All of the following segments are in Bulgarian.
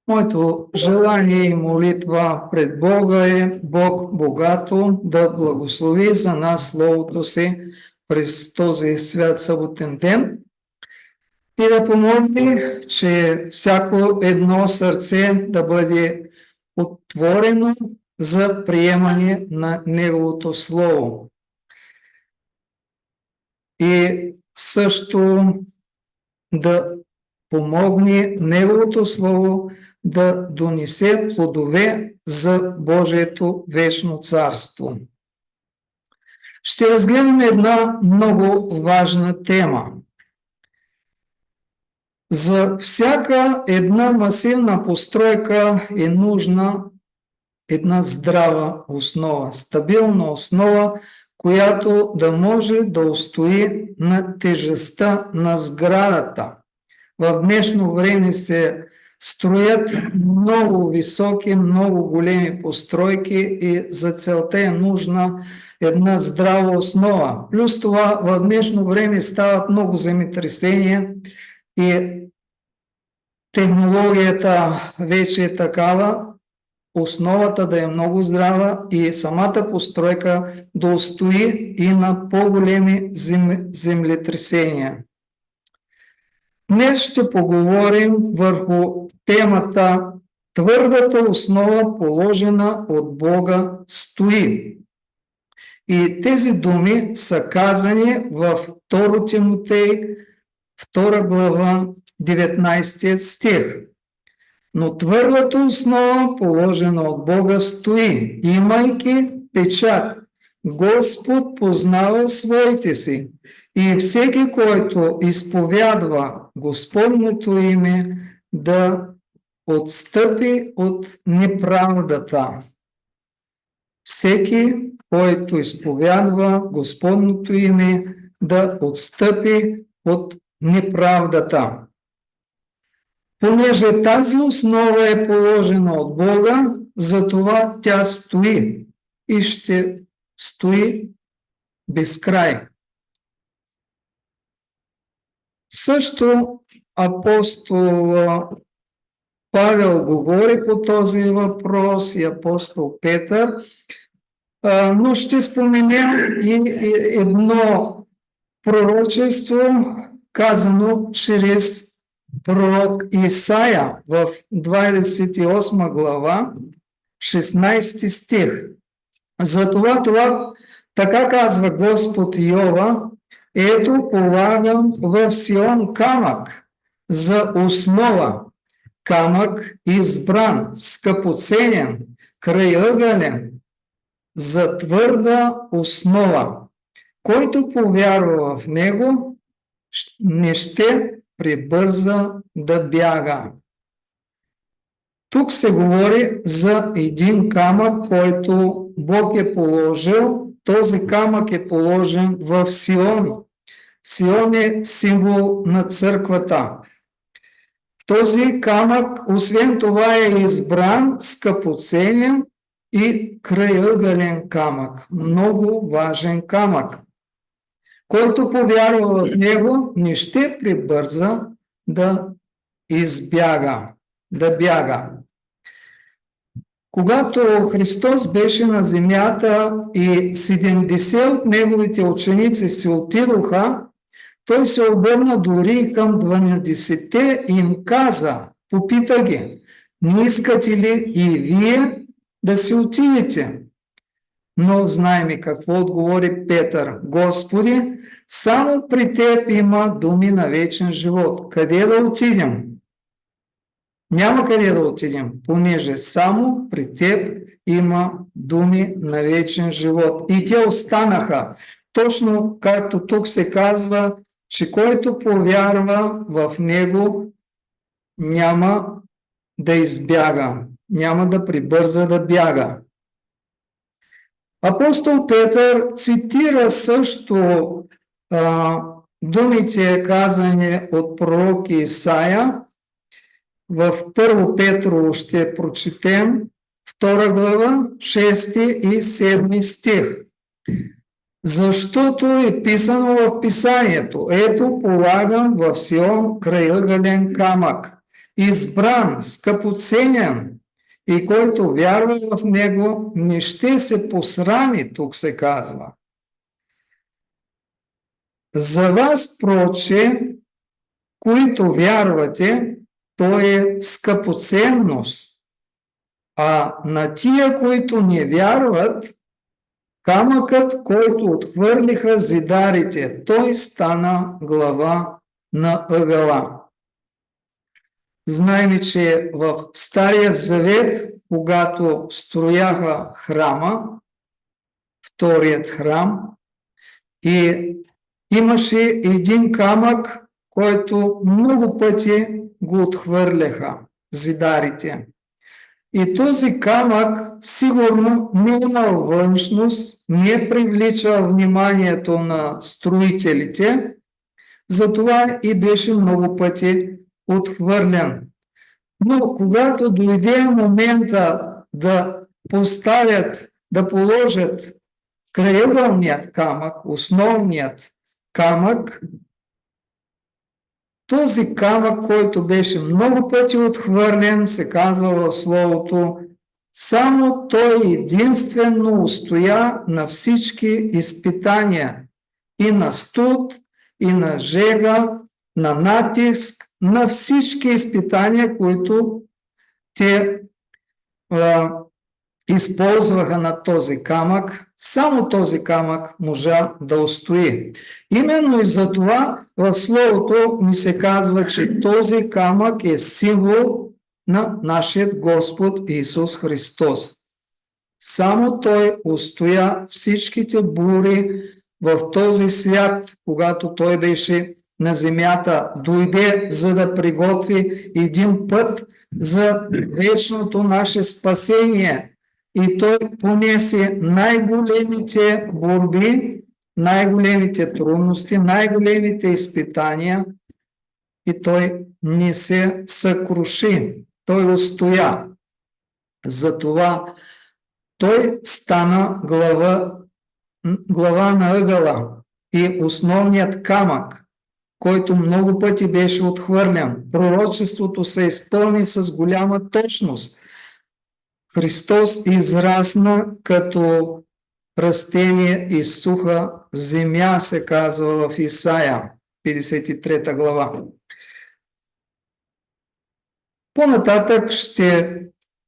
Моето желание и молитва пред Бога е Бог богато да благослови за нас Словото си през този свят съботен ден и да помогне, че всяко едно сърце да бъде отворено за приемане на Неговото Слово. И също да помогне Неговото Слово да донесе плодове за Божието вечно царство. Ще разгледаме една много важна тема. За всяка една масивна постройка е нужна една здрава основа, стабилна основа, която да може да устои на тежестта на сградата. В днешно време се строят много високи, много големи постройки и за целта е нужна една здрава основа. Плюс това в днешно време стават много земетресения и технологията вече е такава, основата да е много здрава и самата постройка да устои и на по-големи землетресения. Днес ще поговорим върху темата "Твърдата основа, положена от Бога, стои". И тези думи са казани във 2 Тимотей, 2 глава, 19 стих. "Но твърдата основа, положена от Бога, стои, имайки печат: Господ познава своите си, и всеки, който изповядва Господнето име, да отстъпи от неправдата". Всеки, който изповядва Господното име, да отстъпи от неправдата. Понеже тази основа е положена от Бога, затова тя стои и ще стои без край. Също апостол Павел говори по този въпрос и апостол Петър, но ще споменем и едно пророчество, казано чрез пророк Исаия в 28 глава, 16 стих. Затова така казва Господ Йова: "Ето полагам в Сион камък за основа, камък избран, скъпоценен, крайъгълен, за твърда основа. Който повярва в него, не ще прибърза да бяга". Тук се говори за един камък, който Бог е положил. Този камък е положен в Сион. Сион е символ на църквата. Този камък, освен това, е избран, скъпоценен и крайъгълен камък. Много важен камък. Който повярва в него, не ще прибърза да избяга, да бяга. Когато Христос беше на земята и 70 от неговите ученици се отидоха, той се обърна дори към 12-те и им каза, попита ги: "Не искате ли и вие да си отидете?" Но знаем какво отговори Петър: "Господи, само при Теб има думи на вечен живот. Къде да отидем?" Няма къде да отидем, понеже само при Теб има думи на вечен живот. И те останаха. Точно както тук се казва, че който повярва в него, няма да избяга, няма да прибърза да бяга. Апостол Петър цитира също думите, казани от пророк Исаия. В 1 Петрово ще прочетем 2 глава, 6 и 7 стих. "Защото е писано в Писанието: Ето полагам в Сион крайъгълен камък, избран, скъпоценен и който вярва в него, не ще се посрами, тук се казва. За вас, проче, които вярвате, то е скъпоценност, а на тия, които не вярват, камъкът, който отхвърлиха зидарите, той стана глава на ъгъла. Знаем, че в Стария Завет, когато строяха храма, вторият храм, и имаше един камък, който много пъти го отхвърляха зидарите. И този камък сигурно не е имал външност, не е привличал вниманието на строителите, затова и беше много пъти отхвърлен. Но когато дойде момента да поставят, да положат краегълният камък, основният камък, този камък, който беше много пъти отхвърлен, се казва в Словото, само той единствено устоя на всички изпитания, и на студ, и на жега, на натиск, на всички изпитания, които те използваха на този камък. Само този камък можа да устои. Именно и за това в Словото ни се казва, че този камък е символ на нашия Господ Исус Христос. Само Той устоя всичките бури в този свят, когато Той беше на земята, дойде за да приготви един път за вечното наше спасение. И Той понесе най-големите борби, най-големите трудности, най-големите изпитания и Той не се съкруши. Той устоя. Затова Той стана глава на ъгъла и основният камък, който много пъти беше отхвърлен. Пророчеството се изпълни с голяма точност. Христос израсна като растение из суха земя, се казва в Исаия, 53 глава. По-нататък ще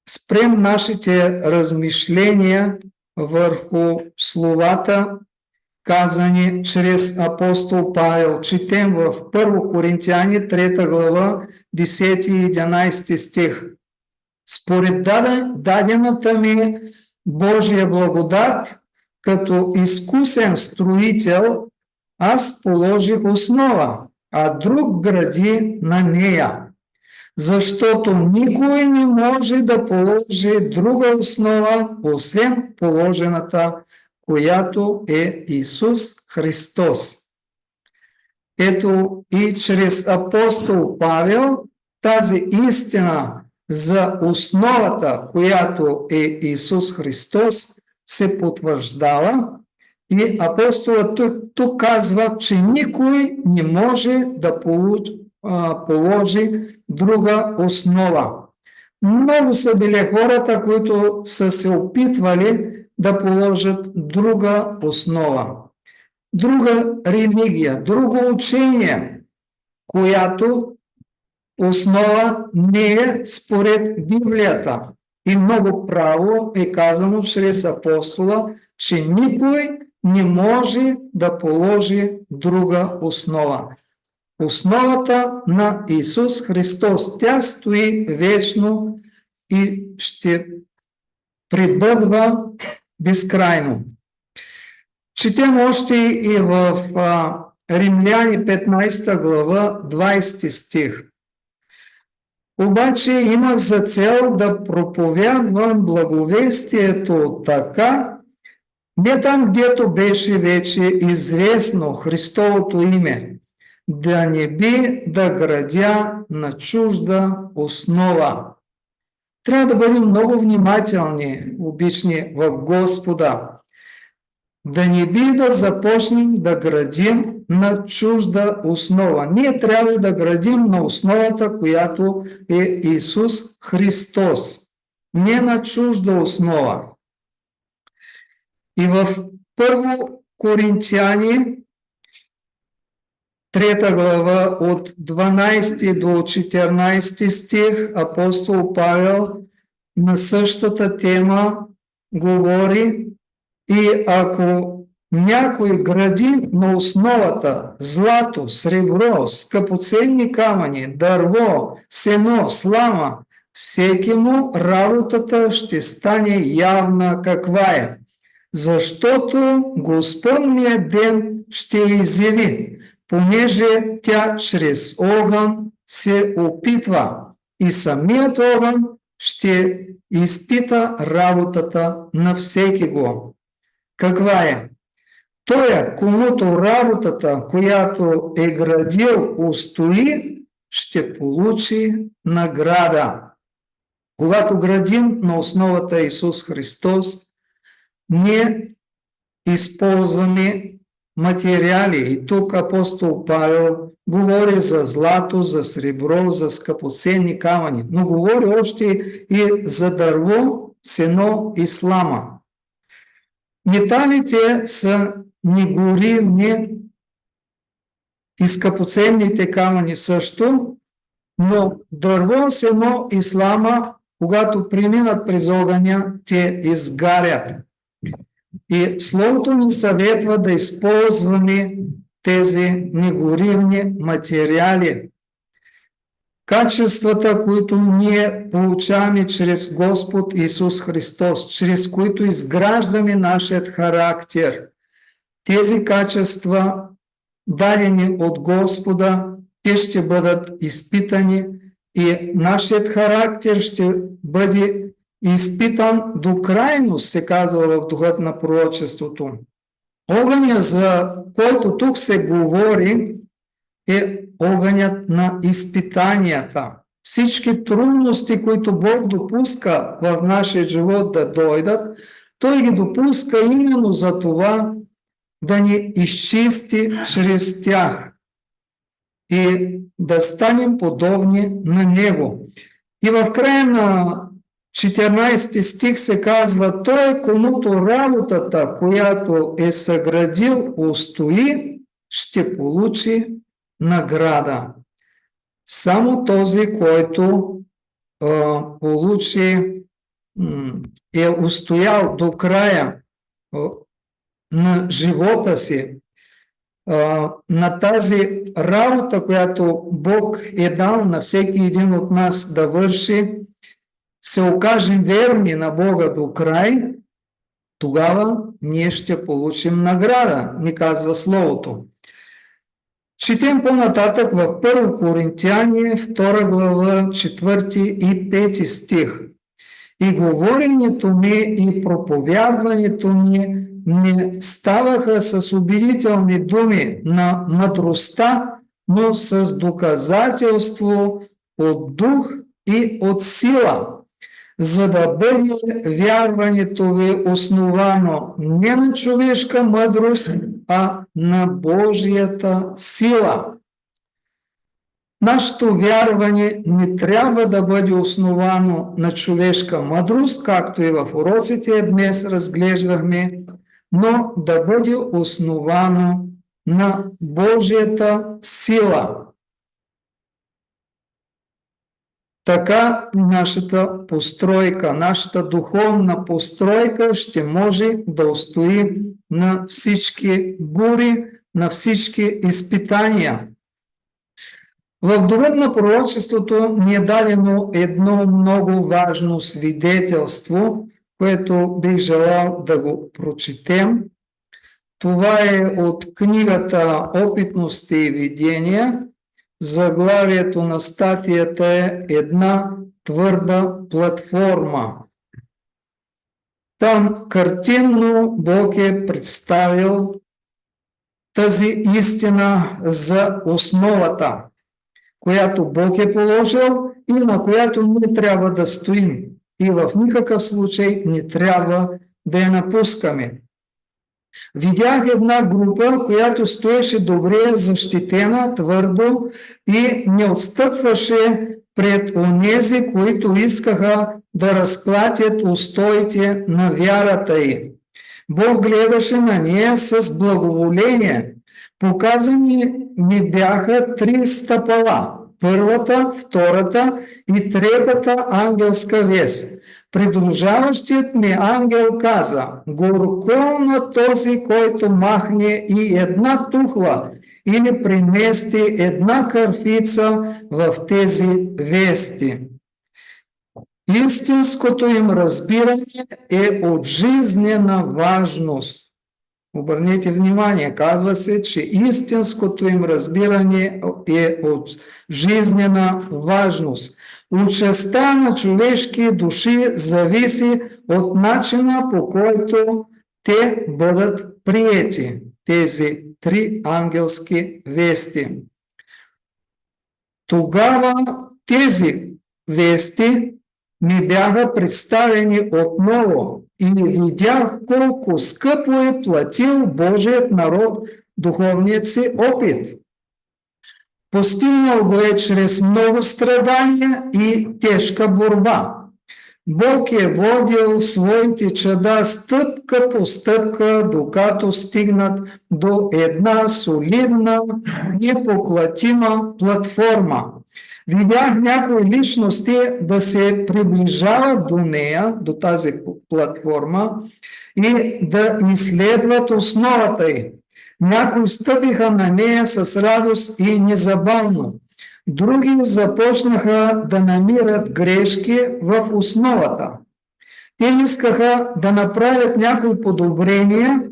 спрем нашите размишления върху словата, казани чрез апостол Павел. Четем в 1 Коринтияни 3 глава 10 и 11 стих. Според дадената ми Божия благодат, като изкусен строител, аз положих основа, а друг гради на нея. Защото никой не може да положи друга основа, освен положената, която е Исус Христос. Ето и чрез апостол Павел тази истина за основата, която е Исус Христос, се потвърждава и апостолът тук казва, че никой не може да положи друга основа. Много са били хората, които са се опитвали да положат друга основа, друга религия, друго учение, която основа не е според Библията. И много право е казано чрез апостола, че никой не може да положи друга основа. Основата на Исус Христос, тя стои вечно и ще пребъдва безкрайно. Четем още и в Римляни 15 глава 20 стих. Обаче имах за цел да проповядвам благовестието така, не там, гдето беше вече известно Христовото име, да не би да градя на чужда основа. Трябва да бъдем много внимателни, обични в Господа. Да не би да започнем да градим на чужда основа. Ние трябва да градим на основата, която е Исус Христос. Не на чужда основа. И в 1 Коринтияни 3 глава от 12 до 14 стих апостол Павел на същата тема говори: и ако някой гради на основата злато, сребро, скъпоценни камъни, дърво, сено, слама, всеки му работата ще стане явна каква е, защото Господният ден ще изяви, понеже тя чрез огън се опитва и самият огън ще изпита работата на всеки го. Каква е? Той, комуто работата, която е градил, устои, ще получи награда. Когато градим на основата Исус Христос, ние използваме материали. И тук апостол Павел говори за злато, за сребро, за скъпоценни камъни, но говори още и за дърво, сено и слама. Металите са негоривни и скъпоценните камъни също, но дърво, сено и слама, когато преминат през огъня, те изгарят. И Словото ни съветва да използваме тези негоривни материали. Качествата, които ние получаваме чрез Господ Исус Христос, чрез които изграждаме нашият характер. Тези качества, дадени от Господа, те ще бъдат изпитани и нашият характер ще бъде изпитан до крайност, се казва в духът на пророчеството. Огъня, за който тук се говори, е огънят на изпитанията. Всички трудности, които Бог допуска в нашия живот да дойдат, Той ги допуска именно за това да ни изчисти чрез тях и да станем подобни на Него. И в края на 14 стих се казва: той, комуто работата, която е съградил, устои, ще получи награда. Само този, който е устоял до края на живота си, на тази работа, която Бог е дал на всеки един от нас да върши, се окажем верни на Бога до край, тогава ние ще получим награда, ни казва Словото. Четем по-нататък в 1 Коринтияни, 2 глава, 4 и 5 стих. И говоренето ми и проповядването ми не ставаха с убедителни думи на мъдростта, но с доказателство от дух и от сила, за да бъде вярването ви основано не на човешка мъдрост, а на Божията сила. Нашето вярване не трябва да бъде основано на човешка мъдрост, както и в уроците днес разглеждахме, но да бъде основано на Божията сила. Така нашата постройка, нашата духовна постройка ще може да устои на всички бури, на всички изпитания. В духът на пророчеството ни е дадено едно много важно свидетелство, което бих желал да го прочетем. Това е от книгата Опитности и видения. Заглавието на статията е една твърда платформа. Там картинно Бог е представил тази истина за основата, която Бог е положил и на която ние трябва да стоим. И в никакъв случай не трябва да я напускаме. Видях една група, която стоеше добре защитена, твърдо и не отстъпваше пред онези, които искаха да разклатят устоите на вярата й. Бог гледаше на нея с благоволение. Показани ми бяха 3 стъпала. Първата, втората и третата ангелска вест. Придружаващият ми ангел каза: горко на този, който махне и една тухла или премести една кърфица в тези вести. Истинското им разбиране е от жизнена важност. Обърнете внимание, казва се, че истинското им разбиране е от жизнена важност. Участта на човешки души зависи от начина, по който те бъдат приети, тези 3 ангелски вести. Тогава тези вести ми бяха представени отново и видях колко скъпо е платил Божият народ духовният си опит. Постигнал го е чрез много страдания и тежка борба. Бог е водил своите чада стъпка по стъпка, докато стигнат до една солидна, непоклатима платформа. Видях някои личности да се приближават до нея, до тази платформа и да изследват основата й. Някои стъпиха на нея с радост и незабавно. Други започнаха да намират грешки в основата. Те искаха да направят някои подобрения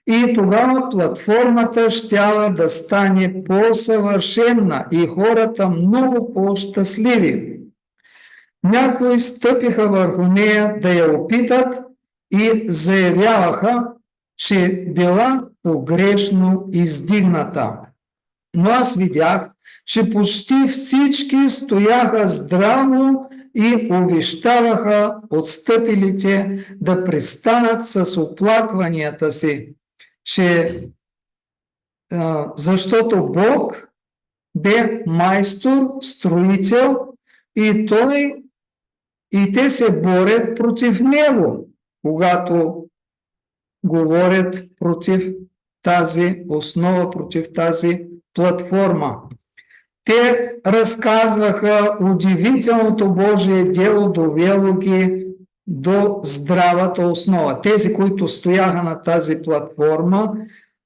и тогава платформата щяла да стане по-съвършенна и хората много по-щастливи. Някои стъпиха върху нея да я опитат и заявяваха, че била погрешно издигната. Но аз видях, че почти всички стояха здраво и увещаваха отстъпилите да престанат с оплакванията си, че защото Бог бе майстор, строител и те се борят против него, когато говорят против тази основа, против тази платформа. Те разказваха удивителното Божие дело, довело ги до здравата основа. Тези, които стояха на тази платформа,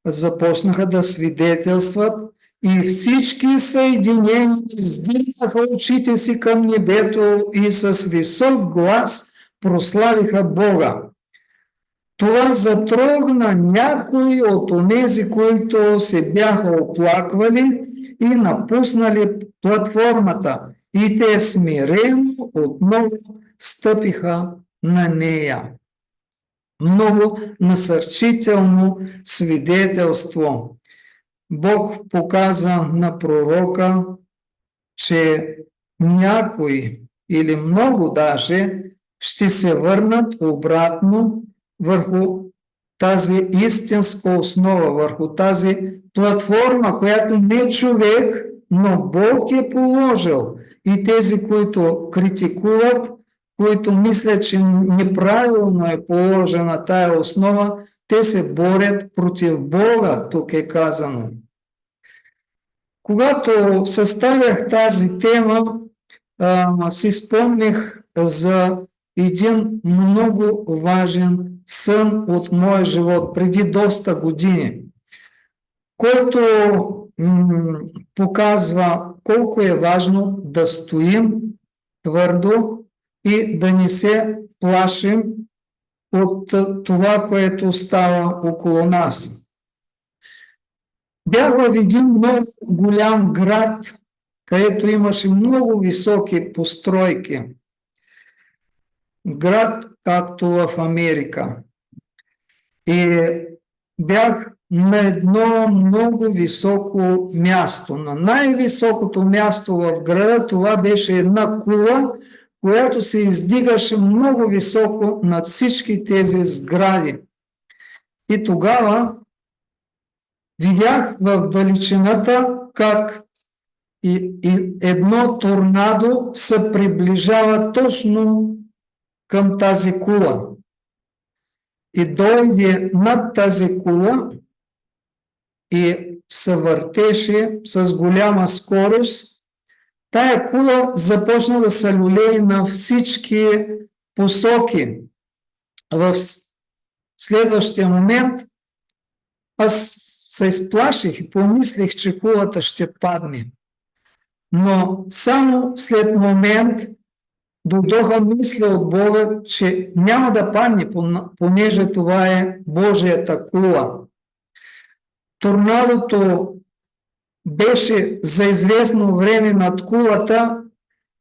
започнаха да свидетелстват и всички съединени издигнаха очите си към небето и с висок глас прославиха Бога. Това затрогна някои от онези, които се бяха оплаквали и напуснали платформата, и те смирено отново стъпиха на нея. Много насърчително свидетелство. Бог показа на пророка, че някои или много даже ще се върнат обратно върху тази истинска основа, върху тази платформа, която не човек, но Бог е положил. И тези, които критикуват, които мислят, че неправилно е положена тая основа, те се борят против Бога, тук е казано. Когато съставях тази тема, си спомних за един много важен сън от моя живот преди доста години, който показва колко е важно да стоим твърдо и да не се плашим от това, което става около нас. Бях в един много голям град, където имаше много високи постройки. Град, както в Америка. И бях на едно много високо място. На най-високото място в града това беше една кула, която се издигаше много високо над всички тези сгради. И тогава видях в далечината как и едно торнадо се приближава точно към тази кула. И дойде над тази кула и се въртеше с голяма скорост. Тая кула започна да се люлее на всички посоки. В следващия момент аз се изплаших и помислих, че кулата ще падне. Но само след момент дойдоха мисли от Бога, че няма да падне, понеже това е Божията кула. Торнадото беше за известно време над кулата,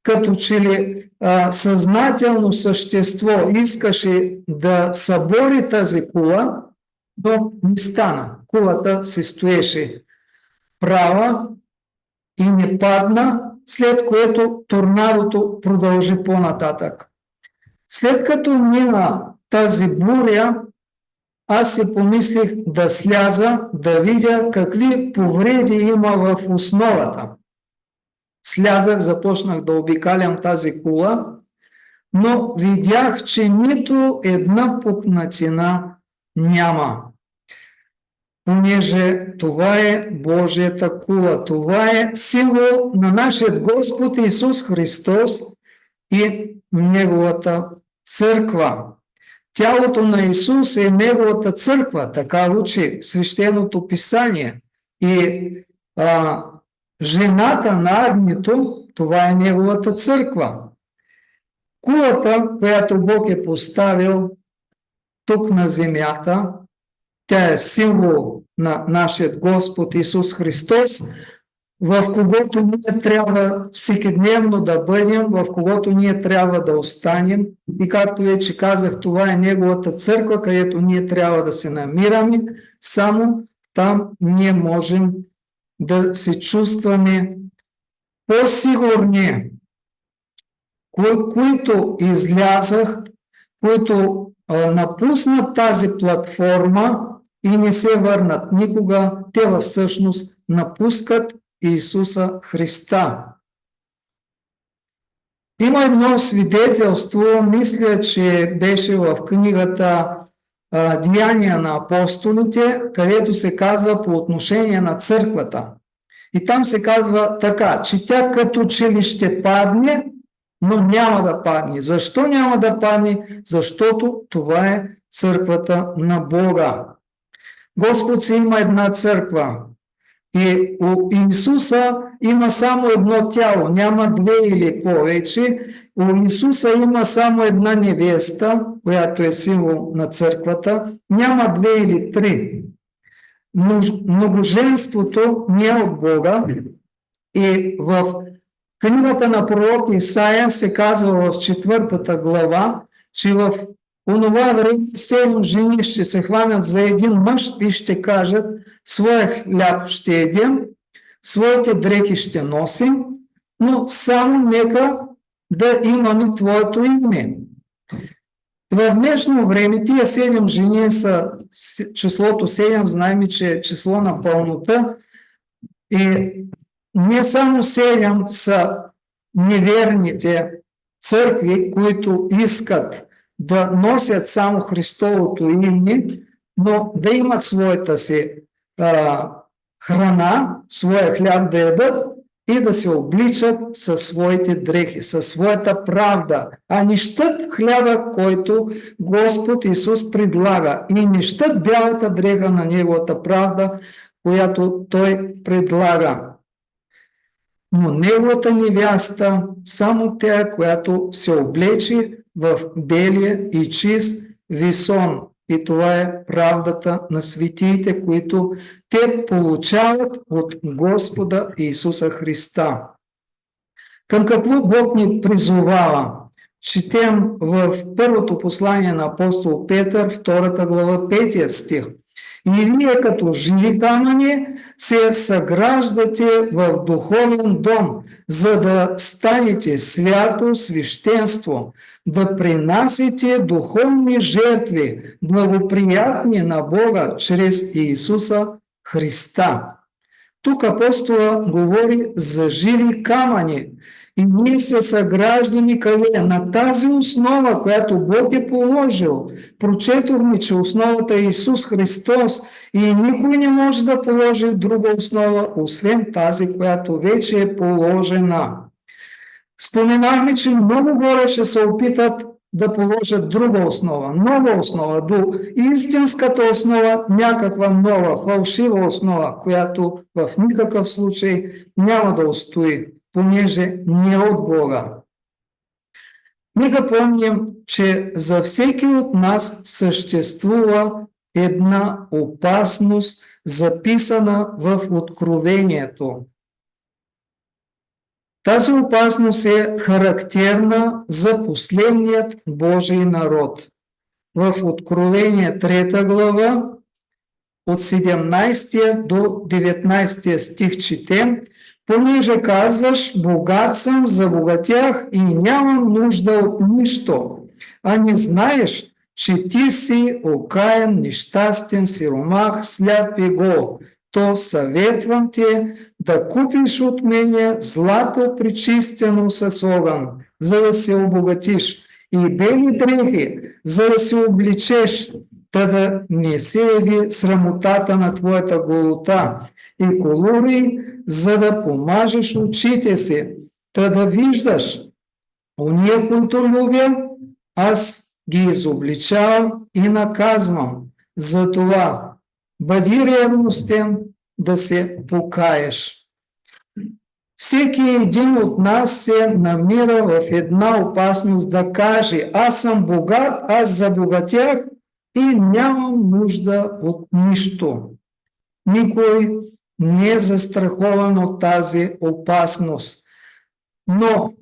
като че ли съзнателно същество искаше да събори тази кула, но не стана. Кулата се стоеше права и не падна, след което торнадото продължи по-нататък. След като мина тази буря, аз си помислих да сляза, да видя какви повреди има в основата. Слязах, започнах да обикалям тази кула, но видях, че нито една пукнатина няма. Понеже това е Божията кула, това е символ на нашия Господ Исус Христос и Неговата църква. Тялото на Исус е Неговата църква, така учи Свещеното Писание. И жената на агнето, това е Неговата църква. Кулата, която Бог е поставил тук на земята, тя е символ на нашия Господ Исус Христос, в когото ние трябва всекидневно да бъдем, в когото ние трябва да останем. И както вече казах, това е Неговата църква, където ние трябва да се намираме. Само там ние можем да се чувстваме по-сигурни. Които излязах, които напуснат тази платформа и не се върнат никога, те всъщност напускат Исуса Христа. Има едно свидетелство, мисля, че беше в книгата Деяния на апостолите, където се казва по отношение на църквата. И там се казва така, че тя като че ли ще падне, но няма да падне. Защо няма да падне? Защото това е църквата на Бога. Господ си има една църква. И у Исуса има само едно тяло, няма две или повече. У Исуса има само една невеста, която е символ на църквата, няма две или три. Многоженството не е от Бога. И в книгата на пророк Исаия се казва в 4 глава, че в онова време 7 жени ще се хванат за един мъж и ще кажат: своя хляб ще едем, своите дрехи ще носим, но само нека да имаме Твоето име. В днешно време тия 7 жени са числото 7, знаем, че е число на пълнота, и не само 7 са неверните църкви, които искат да носят само Христовото име, но да имат своята си храна, своя хляб да ядат и да се обличат със своите дрехи, със своята правда, а не щат хляба, който Господ Исус предлага, и не щат бялата дреха на Неговата правда, която Той предлага. Но Неговата невяста, само тя, която се облече в белия и чист висон. И това е правдата на светиите, които те получават от Господа Исуса Христа. Към какво Бог ни призовава? Четем в първото послание на апостол Петър, 2 глава, 5 стих. И вие като живи камъни се съграждате в духовен дом, за да станете свято свещенство, да принасите духовни жертви, благоприятни на Бога чрез Иисуса Христа. Тук апостола говори за живи камъни. И ние се съграждаме къде? На тази основа, която Бог е положил. Прочетохме, че основата е Исус Христос и никой не може да положи друга основа, освен тази, която вече е положена. Споменахме, че много хора ще се опитат да положат друга основа, нова основа, до истинската основа, някаква нова, фалшива основа, която в никакъв случай няма да устои, понеже не е от Бога. Нека помним, че за всеки от нас съществува една опасност, записана в Откровението. Тази опасност е характерна за последният Божий народ. В Откровение 3 глава от 17 до 19 стих четем: понеже казваш, богат съм, забогатях и нямам нужда от нищо, а не знаеш, че ти си окаян, нещастен, сиромах, сляп и гол, то съветвам те да купиш от мене злато причистено с огън, за да се обогатиш, и бели дрехи, за да се обличеш, та да не се яви срамотата на твоята голота, и колури, за да помажеш очите си, та да виждаш. Ония, които любя, аз ги изобличавам и наказвам. Затова бъди ревностен да се покаеш. Всеки един от нас се намира в една опасност да каже: аз съм богат, аз забогатях и нямам нужда от нищо. Никой не е застрахован от тази опасност. Но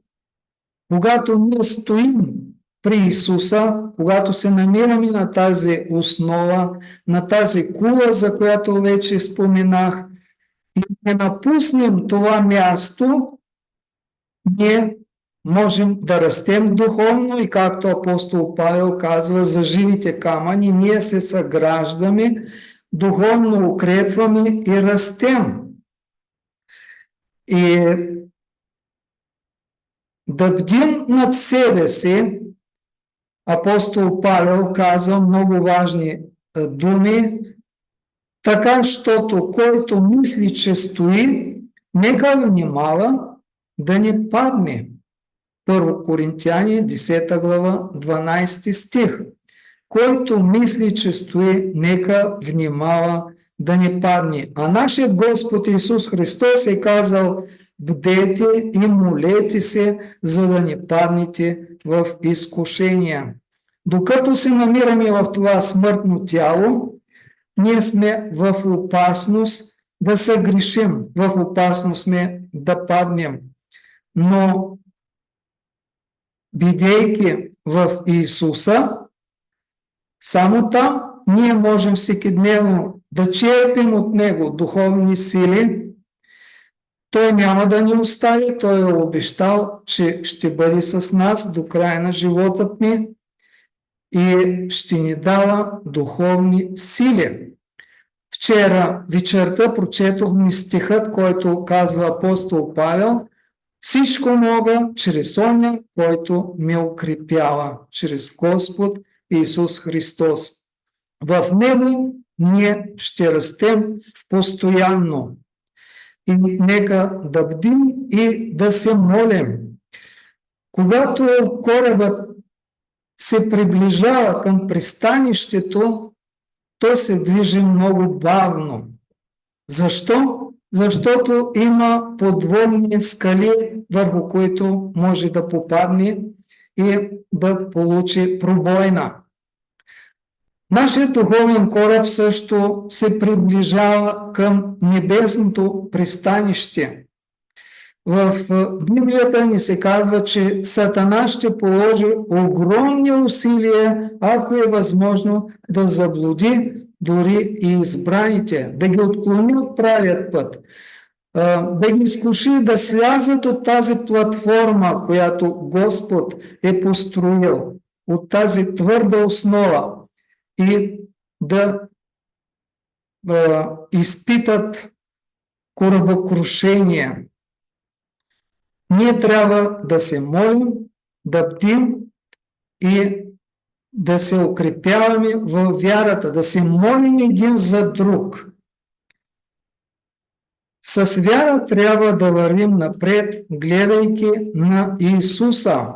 когато ние стоим при Исуса, когато се намираме на тази основа, на тази кула, за която вече споменах, и не напуснем това място, ние можем да растем духовно и както апостол Павел казва за живите камъни, ние се съграждаме, духовно укрепваме и растем. И да бдим над себе си, апостол Павел казва много важни думи, така, щото който мисли, че стои, нека внимава да не падне. 1 Коринтияни 10 глава 12 стих. Който мисли, че стои, нека внимава да не падне. А нашият Господ Исус Христос е казал: бдете и молете се, за да не паднете в изкушения. Докато се намираме в това смъртно тяло, ние сме в опасност да съгрешим, в опасност сме да паднем. Но бидейки в Исуса, само там ние можем всекидневно да черпим от Него духовни сили. Той няма да ни остави, Той е обещал, че ще бъде с нас до края на живота ни и ще ни дава духовни сили. Вчера вечерта прочетохме стихът, който казва апостол Павел: всичко мога чрез оня, който ме укрепява, чрез Господ Исус Христос. В Него ние ще растем постоянно. И нека да бдим и да се молим. Когато корабът се приближава към пристанището, той се движи много бавно. Защо? Защото има подводни скали, върху които може да попадне и да получи пробойна. Нашият духовен кораб също се приближава към небесното пристанище. В Библията ни се казва, че Сатана ще положи огромни усилия, ако е възможно, да заблуди дори и избраните, да ги отклони от правият път, да ги изкуши да слязат от тази платформа, която Господ е построил, от тази твърда основа и да изпитат корабокрушение. Ние трябва да се молим, да бдим и да се укрепяваме във вярата, да се молим един за друг. С вяра трябва да вървим напред, гледайки на Исуса.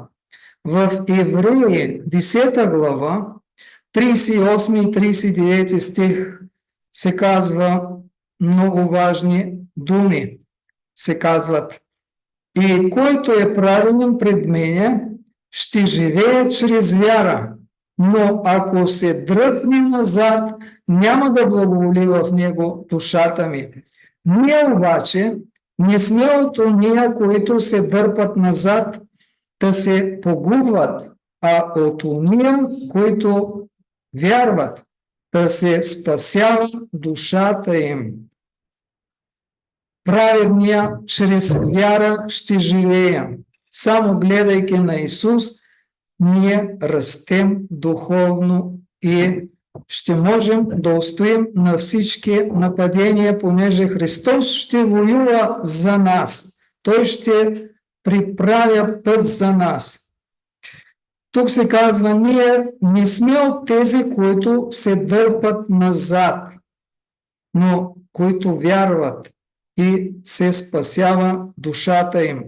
В Евреи 10 глава, 38 и 39 стих се казва много важни думи. Се казват: и който е правилен пред мене, ще живее чрез вяра, но ако се дръпне назад, няма да благоволи в него душата ми. Ние обаче не сме от ония, които се дърпат назад да се погубват, а от ония, които вярват, да се спасява душата им. Праведният чрез вяра ще живее. Само гледайки на Исус, ние растем духовно и ще можем да устоим на всички нападения, понеже Христос ще воюва за нас. Той ще приправя път за нас. Тук се казва, ние не сме от тези, които се дърпат назад, но които вярват и се спасява душата им.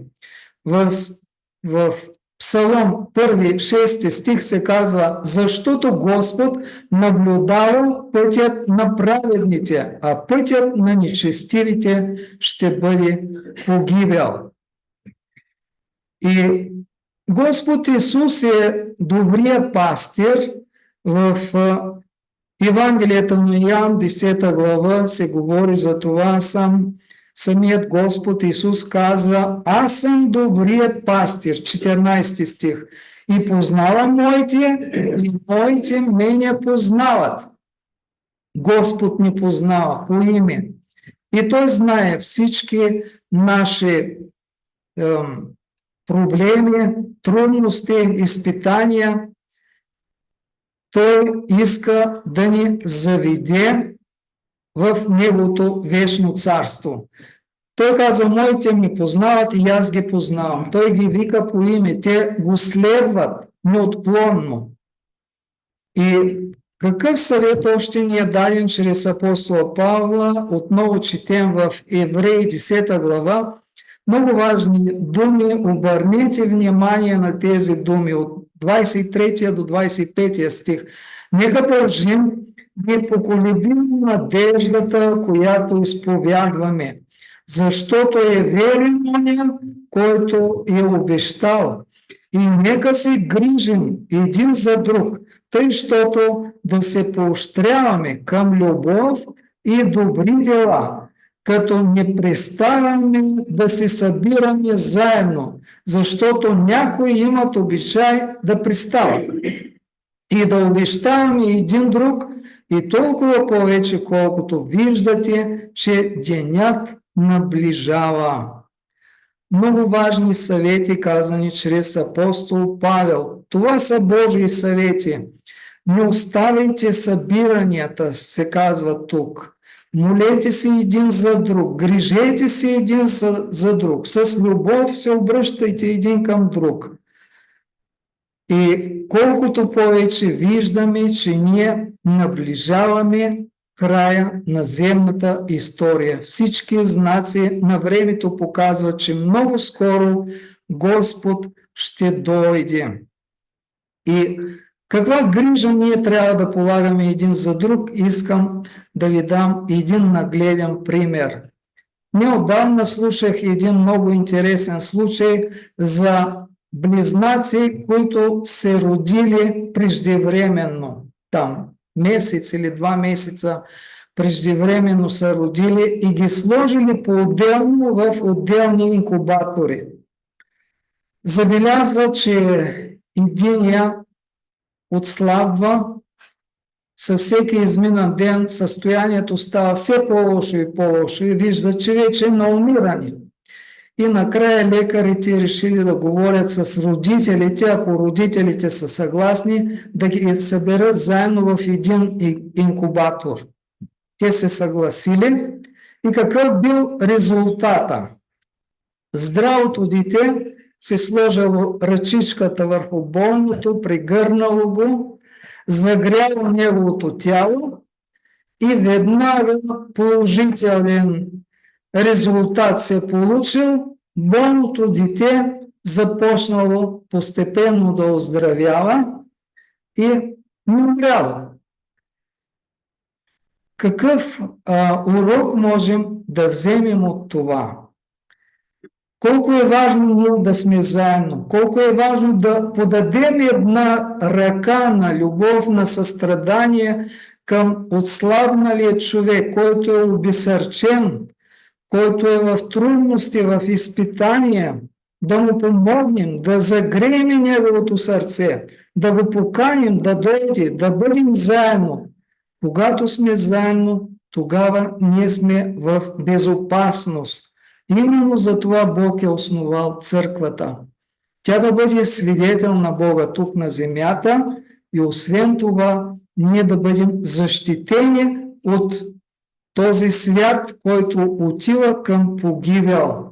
В Псалом 1, 6 стих се казва: защото Господ наблюдава пътят на праведните, а пътят на нечестивите ще бъде погибел. И Господ Исус е добрия пастир. В Евангелието на Йоан 10 глава се говори за това. Самият Господ Исус каза: аз съм добрият пастир, 14 стих, и познавам моите, и моите мене познават. Господ ни познава по име. И Той знае всички наши проблеми, трудности, изпитания. Той иска да ни заведе в Неговото вечно царство. Той каза: моите ми познават и аз ги познавам. Той ги вика по име, те го следват неотклонно. И какъв съвет още ни е даден чрез апостола Павла? Отново четем в Евреи 10 глава. Много важни думи, обърнете внимание на тези думи от 23 до 25 стих. Нека държим непоколебимо надеждата, която изповядваме, защото е верен оня, който е обещал. И нека се грижим един за друг, тъй, щото да се поощряваме към любов и добри дела, като не преставаме да се събираме заедно, защото някои имат обичай да пристават и да обещаваме един друг, и толкова повече, колкото виждате, че денят наближава. Много важни съвети, казани чрез апостол Павел. Това са Божии съвети. Не оставяйте събиранията, се казва тук. Молете се един за друг, грижете се един за друг, с любов се обръщайте един към друг. И колкото повече виждаме, че ние наближаваме края на земната история. Всички знаци на времето показват, че много скоро Господ ще дойде. И каква грижа ние трябва да полагаме един за друг, искам да ви дам един нагледен пример. Неотдавна слушах един много интересен случай за близнаци, които се родили преждевременно. Там месец или 2 месеца преждевременно са родили и ги сложили по-отделно в отделни инкубатори. Забелязва, че единия отслабва, със всеки изминат ден състоянието става все по-лошо и по-лошо и вижда, че вече е на умиране. И накрая лекарите решили да говорят с родителите, ако родителите са съгласни, да ги съберат заедно в един инкубатор. Те се съгласили и какъв бил резултата? Здравото дете се сложило ръчичката върху болното, пригърнало го, загряло неговото тяло и веднага положителен резултат се получил. Болното дете започнало постепенно да оздравява и умряло. Какъв урок можем да вземем от това? Колко е важно ние да сме заедно, колко е важно да подадем една ръка на любов, на състрадание към отслабналия човек, който е обесърчен, който е в трудности, в изпитания, да му помогнем, да загреем неговото сърце, да го поканим да дойде, да бъдем заедно. Когато сме заедно, тогава ние сме в безопасност. Именно за това Бог е основал църквата. Тя да бъде свидетел на Бога тук на земята и освен това ние да бъдем защитени от този свят, който отива към погибел.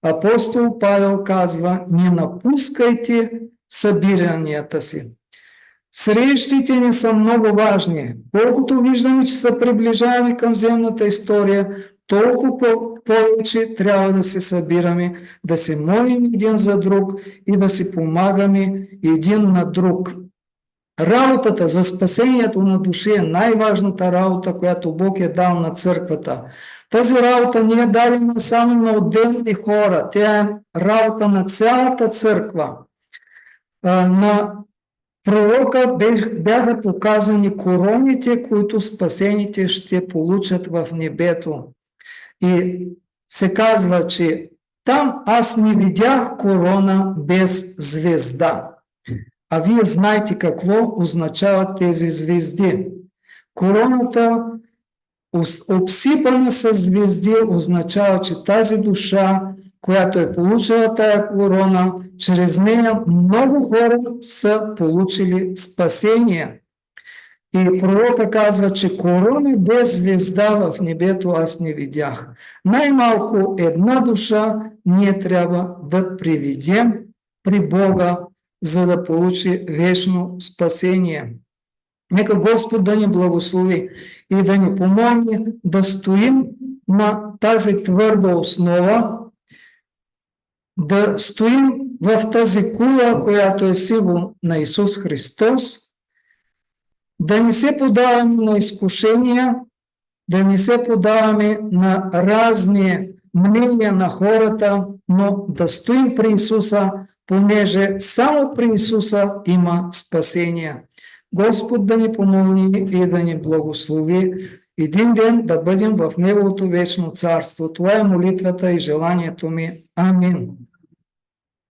Апостол Павел казва: не напускайте събиранията си. Срещите ни са много важни. Колкото виждаме, че се приближаваме към земната история, толкова повече трябва да се събираме, да се молим един за друг и да си помагаме един на друг. Работата за спасението на души е най-важната работа, която Бог е дал на църквата. Тази работа не е дадена само на отделни хора, тя е работа на цялата църква. На пророка бяха показани короните, които спасените ще получат в небето. И се казва, че там аз не видях корона без звезда. А вие знаете какво означават тези звезди. Короната, обсипана с звезди, означава, че тази душа, която е получила тая корона, чрез нея много хора са получили спасение. И пророка казва, че корона без звезда в небето аз не видях. Най-малко една душа ние трябва да приведем при Бога, за да получи вечно спасение. Нека Господ да ни благослови и да ни помогне да стоим на тази твърда основа, да стоим в тази кула, която е символ на Исус Христос, да не се подаваме на изкушения, да не се подаваме на разни мнения на хората, но да стоим при Исуса, понеже само при Исуса има спасение. Господ да ни помогне и да ни благослови един ден да бъдем в Неговото вечно царство. Това е молитвата и желанието ми. Амин.